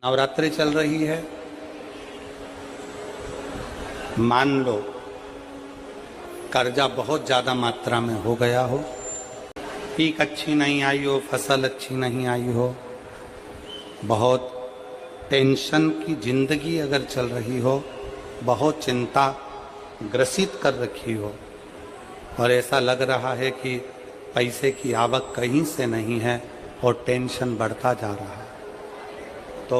नवरात्रि चल रही है। मान लो कर्जा बहुत ज्यादा मात्रा में हो गया हो, पीक अच्छी नहीं आई हो, फसल अच्छी नहीं आई हो, बहुत टेंशन की जिंदगी अगर चल रही हो, बहुत चिंता ग्रसित कर रखी हो और ऐसा लग रहा है कि पैसे की आवक कहीं से नहीं है और टेंशन बढ़ता जा रहा है, तो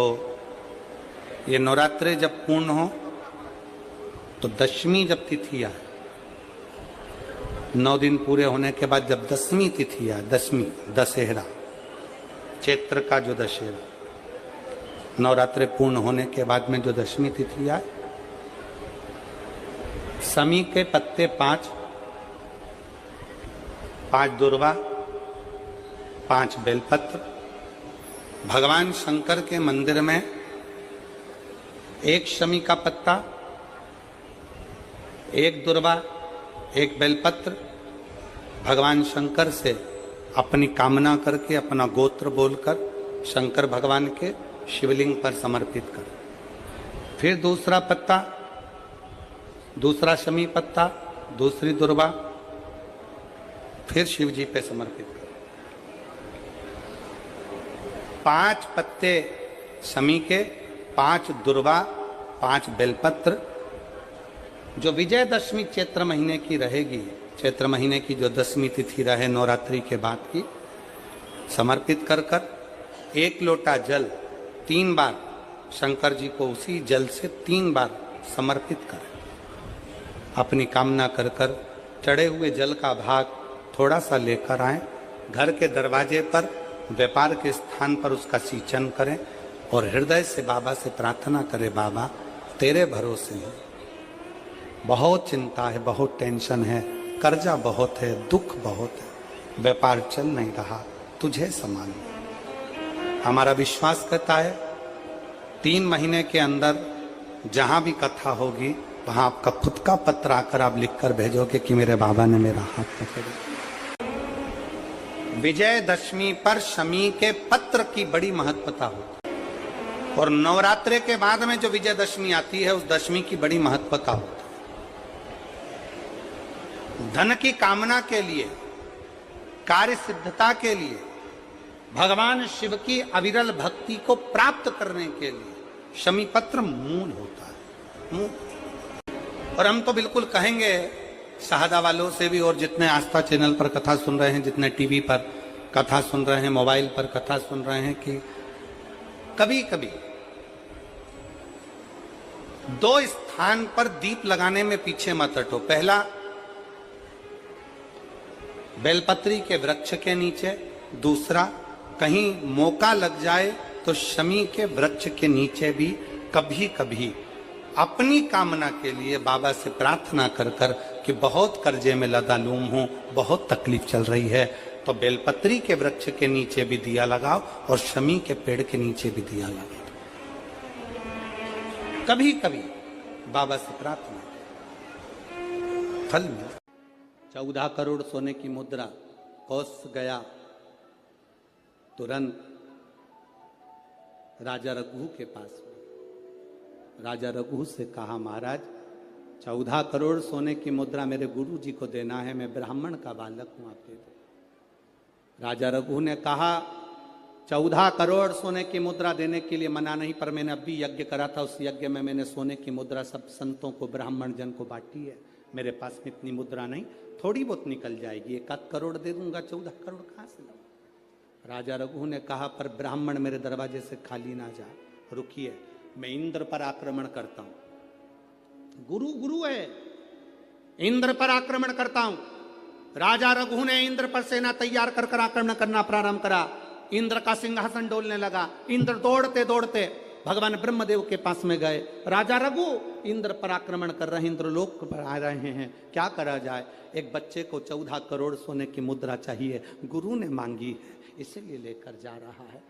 ये नवरात्रि जब पूर्ण हो तो दशमी जब तिथि आए, 9 दिन पूरे होने के बाद जब दसवीं तिथि आए, दशमी दशहरा, चैत्र का जो दशहरा, नवरात्रि पूर्ण होने के बाद में जो दशमी तिथि आए, समी के पत्ते 5 दुर्वा, 5 बेलपत्र, भगवान शंकर के मंदिर में 1 शमी का पत्ता, 1 दुर्वा, 1 बेलपत्र, भगवान शंकर से अपनी कामना करके, अपना गोत्र बोलकर शंकर भगवान के शिवलिंग पर समर्पित कर। फिर दूसरा पत्ता, दूसरा शमी पत्ता, दूसरी दुर्वा, फिर शिव जी पे समर्पित कर। 5 पत्ते शमी के, 5 दुर्वा, 5 बेलपत्र, जो विजयदशमी चैत्र महीने की रहेगी, चैत्र महीने की जो दसवीं तिथि रहे नवरात्रि के बाद की, समर्पित कर कर 1 लोटा जल 3 बार शंकर जी को उसी जल से 3 बार समर्पित करें। अपनी कामना कर कर चढ़े हुए जल का भाग थोड़ा सा लेकर आए, घर के दरवाजे पर, व्यापार के स्थान पर उसका सिंचन करें और हृदय से बाबा से प्रार्थना करें, बाबा तेरे भरोसे हैं, बहुत चिंता है, बहुत टेंशन है, कर्जा बहुत है, दुख बहुत है, व्यापार चल नहीं रहा, तुझे समान। हमारा विश्वास कहता है 3 महीने के अंदर जहां भी कथा होगी वहां आपका खुद का पत्र आकर आप लिखकर भेजोगे कि मेरे बाबा ने मेरा हाथ पकड़ा। विजयदशमी पर शमी के पत्र की बड़ी महत्वता होती है और नवरात्रि के बाद में जो विजयदशमी आती है उस दशमी की बड़ी महत्वता होती है। धन की कामना के लिए, कार्य सिद्धता के लिए, भगवान शिव की अविरल भक्ति को प्राप्त करने के लिए शमी पत्र मूल होता है, मूल। और हम तो बिल्कुल कहेंगे शहादा वालों से भी, और जितने आस्था चैनल पर कथा सुन रहे हैं, जितने टीवी पर कथा सुन रहे हैं, मोबाइल पर कथा सुन रहे हैं, कि कभी कभी 2 स्थान पर दीप लगाने में पीछे मत हटो। पहला, बेलपत्री के वृक्ष के नीचे। दूसरा, कहीं मौका लग जाए तो शमी के वृक्ष के नीचे भी कभी कभी अपनी कामना के लिए बाबा से प्रार्थना कर कर कि बहुत कर्जे में लदालूम हूं, बहुत तकलीफ चल रही है, तो बेलपत्री के वृक्ष के नीचे भी दिया लगाओ और शमी के पेड़ के नीचे भी दिया लगाओ। कभी कभी बाबा से प्रार्थना, फल मिल। 14 करोड़ सोने की मुद्रा कौश गया, तुरंत राजा रघु के पास। राजा रघु से कहा, महाराज 14 करोड़ सोने की मुद्रा मेरे गुरु जी को देना है, मैं ब्राह्मण का बालक हूं, आप दे दो। राजा रघु ने कहा, 14 करोड़ सोने की मुद्रा देने के लिए मना नहीं, पर मैंने अभी यज्ञ करा था, उस यज्ञ में मैंने सोने की मुद्रा सब संतों को, ब्राह्मण जन को बांटी है, मेरे पास में इतनी मुद्रा नहीं, थोड़ी बहुत निकल जाएगी, 1 करोड़ दे दूंगा, 14 करोड़ कहां से लाऊं। राजा रघु ने कहा, पर ब्राह्मण मेरे दरवाजे से खाली ना जाए, रुकिए, मैं इंद्र पर आक्रमण करता हूं। गुरु गुरु है, इंद्र पर आक्रमण करता हूं। राजा रघु ने इंद्र पर सेना तैयार कर कर आक्रमण करना प्रारंभ करा। इंद्र का सिंहासन डोलने लगा। इंद्र दौड़ते दौड़ते भगवान ब्रह्मदेव के पास में गए। राजा रघु इंद्र पर आक्रमण कर रहे हैं, इंद्र लोक पर आ रहे हैं, क्या करा जाए। एक बच्चे को 14 करोड़ सोने की मुद्रा चाहिए, गुरु ने मांगी है, इसीलिए लेकर जा रहा है।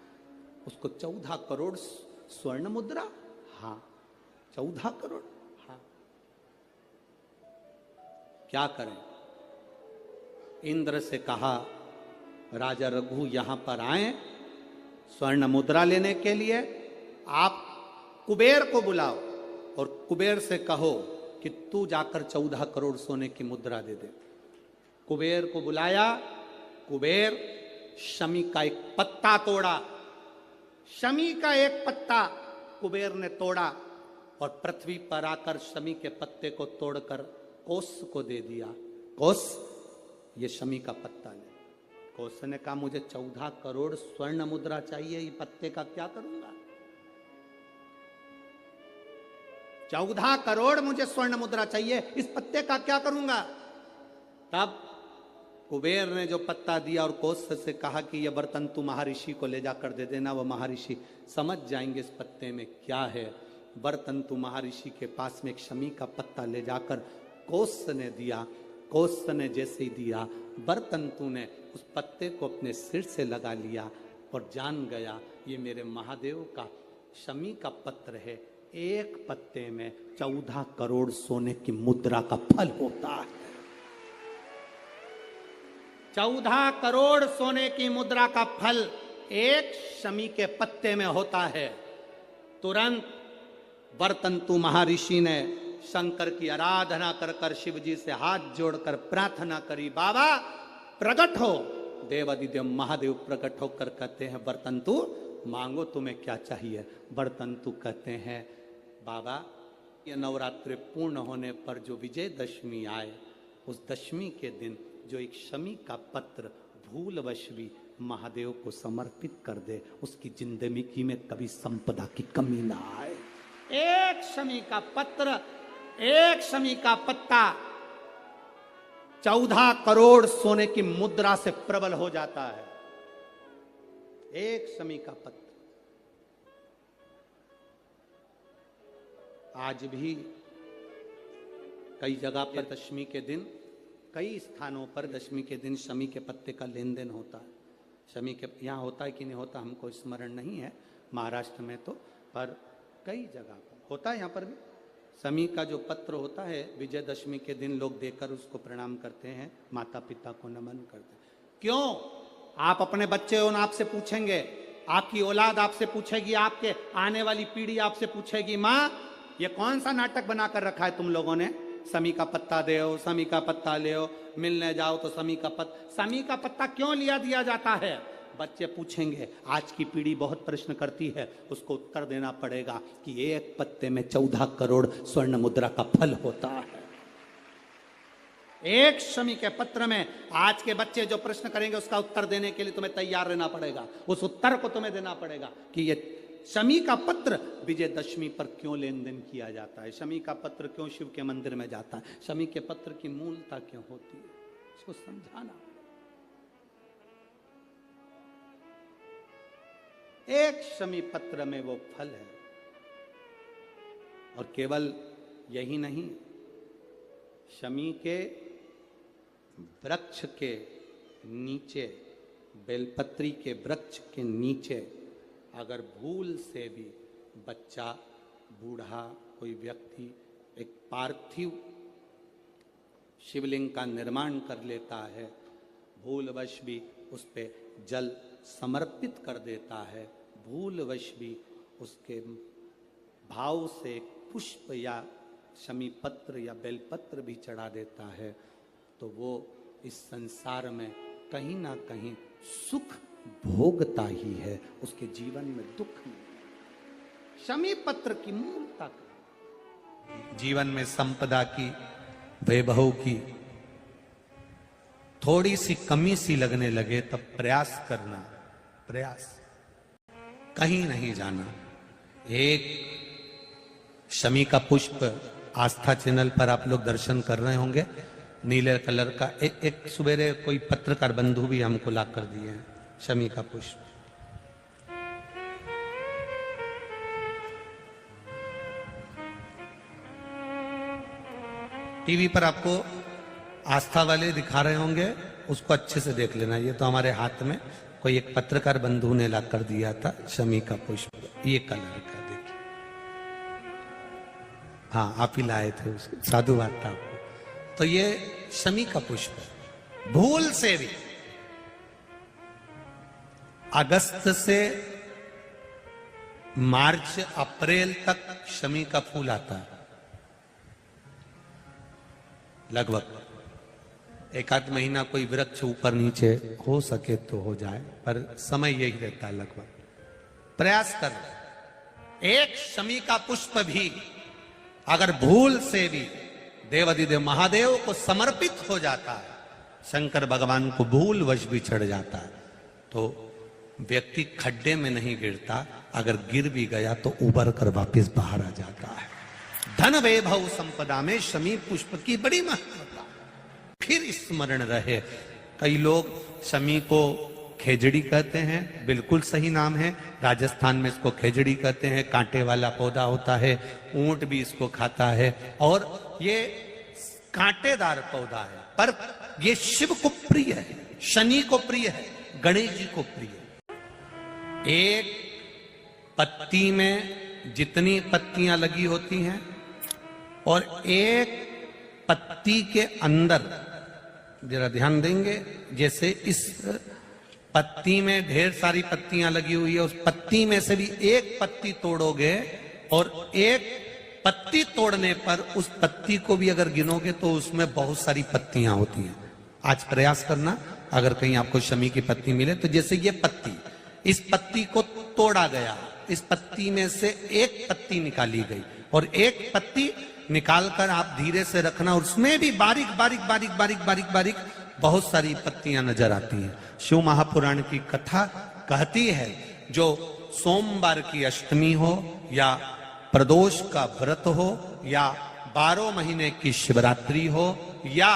उसको 14 करोड़ स्वर्ण मुद्रा, हाँ 14 करोड़, हाँ क्या करें। इंद्र से कहा, राजा रघु यहां पर आए स्वर्ण मुद्रा लेने के लिए, आप कुबेर को बुलाओ और कुबेर से कहो कि तू जाकर 14 करोड़ सोने की मुद्रा दे दे। कुबेर को बुलाया, कुबेर शमी का एक पत्ता तोड़ा, शमी का एक पत्ता कुबेर ने तोड़ा और पृथ्वी पर आकर शमी के पत्ते को तोड़कर कोस को दे दिया। कोस, ये शमी का पत्ता ले। कोस ने कहा मुझे 14 करोड़ स्वर्ण मुद्रा चाहिए, ये पत्ते का क्या करूंगा? 14 करोड़ मुझे स्वर्ण मुद्रा चाहिए, इस पत्ते का क्या करूंगा? तब कुबेर ने जो पत्ता दिया और कोस से कहा कि यह बर्तन तू महर्षि को ले जाकर दे देना, वह महर्षि समझ जाएंगे इस पत्ते में क्या है। बर्तन तू महर्षि के पास में एक शमी का पत्ता ले जाकर कोस ने दिया। कोस ने जैसे ही दिया, बर्तन तू ने उस पत्ते को अपने सिर से लगा लिया और जान गया ये मेरे महादेव का शमी का पत्र है। एक पत्ते में 14 करोड़ सोने की मुद्रा का फल होता है। 14 करोड़ सोने की मुद्रा का फल एक शमी के पत्ते में होता है। तुरंत बर्तंतु महर्षि ने शंकर की आराधना कर कर शिव जी से हाथ जोड़कर प्रार्थना करी, बाबा प्रकट हो। देवादिदेव महादेव प्रकट होकर कहते हैं बर्तंतु मांगो तुम्हें क्या चाहिए। बर्तंतु कहते हैं बाबा ये नवरात्रि पूर्ण होने पर जो विजयदशमी आए, उस दशमी के दिन जो एक शमी का पत्र भूलवश भी महादेव को समर्पित कर दे, उसकी जिंदगी में कभी संपदा की कमी ना आए। एक शमी का पत्र, एक शमी का पत्ता 14 करोड़ सोने की मुद्रा से प्रबल हो जाता है। एक शमी का पत्र। आज भी कई जगह पर दशमी के दिन, कई स्थानों पर दशमी के दिन शमी के पत्ते का लेन देन होता है। शमी के यहाँ होता है कि नहीं होता हमको स्मरण नहीं है, महाराष्ट्र में तो, पर कई जगह पर होता है। यहाँ पर भी शमी का जो पत्र होता है विजयदशमी के दिन लोग देकर उसको प्रणाम करते हैं, माता पिता को नमन करते हैं। क्यों? आप अपने बच्चे हो, आपसे पूछेंगे, आपकी औलाद आपसे पूछेगी, आपके आने वाली पीढ़ी आपसे पूछेगी, माँ ये कौन सा नाटक बनाकर रखा है तुम लोगों ने? शमी का पत्ता दे, शमी का पत्ता ले, मिलने जाओ तो शमी का पत्ता, शमी का पत्ता क्यों लिया दिया जाता है? बच्चे पूछेंगे। आज की पीढ़ी बहुत प्रश्न करती है, उसको उत्तर देना पड़ेगा कि एक पत्ते में 14 करोड़ स्वर्ण मुद्रा का फल होता है। एक शमी के पत्र में आज के बच्चे जो प्रश्न करेंगे उसका उत्तर देने के लिए तुम्हें तैयार रहना पड़ेगा। उस उत्तर को तुम्हें देना पड़ेगा कि ये शमी का पत्र विजयदशमी पर क्यों लेन देन किया जाता है, शमी का पत्र क्यों शिव के मंदिर में जाता है, शमी के पत्र की मूलता क्यों होती है, इसको समझाना। एक शमी पत्र में वो फल है। और केवल यही नहीं, शमी के वृक्ष के नीचे, बेलपत्री के वृक्ष के नीचे अगर भूल से भी बच्चा, बूढ़ा, कोई व्यक्ति एक पार्थिव शिवलिंग का निर्माण कर लेता है, भूलवश भी उस पे जल समर्पित कर देता है, भूलवश भी उसके भाव से पुष्प या शमी पत्र या बेलपत्र भी चढ़ा देता है, तो वो इस संसार में कहीं ना कहीं सुख भोगता ही है, उसके जीवन में दुख नहीं। शमी पत्र की मूलता, जीवन में संपदा की, वैभव की थोड़ी सी कमी सी लगने लगे तब प्रयास करना, प्रयास, कहीं नहीं जाना। एक शमी का पुष्प आस्था चैनल पर आप लोग दर्शन कर रहे होंगे, नीले कलर का एक सुबेरे कोई पत्रकार बंधु भी हमको ला कर दिए हैं, शमी का पुष्प। टीवी पर आपको आस्था वाले दिखा रहे होंगे, उसको अच्छे से देख लेना। ये तो हमारे हाथ में कोई एक पत्रकार बंधु ने ला कर दिया था, शमी का पुष्प, ये कलर का, देखिए। हाँ, आप ही लाए थे उसको, साधुवाद था आपको। तो ये शमी का पुष्प भूल से भी अगस्त से मार्च अप्रैल तक शमी का फूल आता है, लगभग एक आध महीना कोई वृक्ष ऊपर नीचे हो सके तो हो जाए, पर समय यही रहता है लगभग। प्रयास कर, एक शमी का पुष्प भी अगर भूल से भी देवाधिदेव महादेव को समर्पित हो जाता है, शंकर भगवान को भूल वश भी चढ़ जाता है, तो व्यक्ति खड्डे में नहीं गिरता, अगर गिर भी गया तो उबर कर वापस बाहर आ जाता है। धन वैभव संपदा में शमी पुष्प की बड़ी महत्वता। फिर स्मरण रहे, कई लोग शमी को खेजड़ी कहते हैं, बिल्कुल सही नाम है, राजस्थान में इसको खेजड़ी कहते हैं, कांटे वाला पौधा होता है, ऊंट भी इसको खाता है और ये कांटेदार पौधा है, पर ये शिव को प्रिय है, शनि को प्रिय है, गणेश जी को प्रिय है। एक पत्ती में जितनी पत्तियां लगी होती हैं और एक पत्ती के अंदर, जरा ध्यान देंगे, जैसे इस पत्ती में ढेर सारी पत्तियां लगी हुई है, उस पत्ती में से भी एक पत्ती तोड़ोगे और एक पत्ती तोड़ने पर उस पत्ती को भी अगर गिनोगे तो उसमें बहुत सारी पत्तियां होती हैं। आज प्रयास करना, अगर कहीं आपको शमी की पत्ती मिले तो जैसे ये पत्ती, इस पत्ती को तोड़ा गया, इस पत्ती में से एक पत्ती निकाली गई और एक पत्ती निकालकर आप धीरे से रखना, उसमें भी बारीक बारीक बारीक बारीक बारीक बारीक बहुत सारी पत्तियां नजर आती हैं। शिव महापुराण की कथा कहती है, जो सोमवार की अष्टमी हो या प्रदोष का व्रत हो या 12 महीने की शिवरात्रि हो या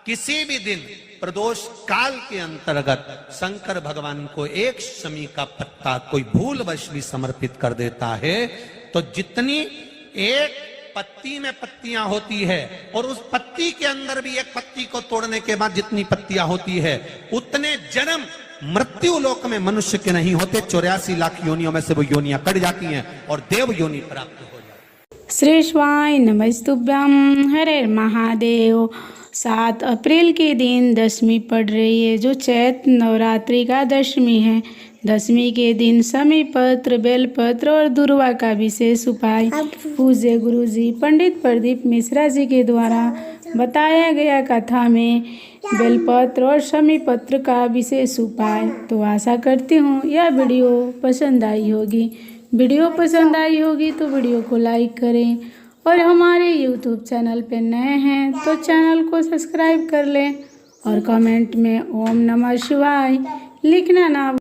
किसी भी दिन प्रदोष काल के अंतर्गत शंकर भगवान को एक शमी का पत्ता कोई भूलवश भी समर्पित कर देता है, तो जितनी एक पत्ती में पत्तियां होती है और उस पत्ती के अंदर भी एक पत्ती को तोड़ने के बाद जितनी पत्तियां होती है, उतने जन्म मृत्यु लोक में मनुष्य के नहीं होते। 84 लाख योनियों में से वो योनियां कट जाती हैं और देव योनि प्राप्त हो जाती है। श्री शिवाय नमस्तुभ्यं, हरे महादेव। 7 अप्रैल के दिन दशमी पड़ रही है, जो चैत्र नवरात्रि का दशमी है। दशमी के दिन शमी पत्र, बेलपत्र और दुर्वा का विशेष उपाय पूज्य गुरु जी पंडित प्रदीप मिश्रा जी के द्वारा बताया गया कथा में बेलपत्र और शमी पत्र का विशेष उपाय। तो आशा करती हूँ यह वीडियो पसंद आई होगी। वीडियो पसंद आई होगी तो वीडियो को लाइक करें और हमारे YouTube चैनल पर नए हैं तो चैनल को सब्सक्राइब कर लें और कमेंट में ओम नमः शिवाय लिखना ना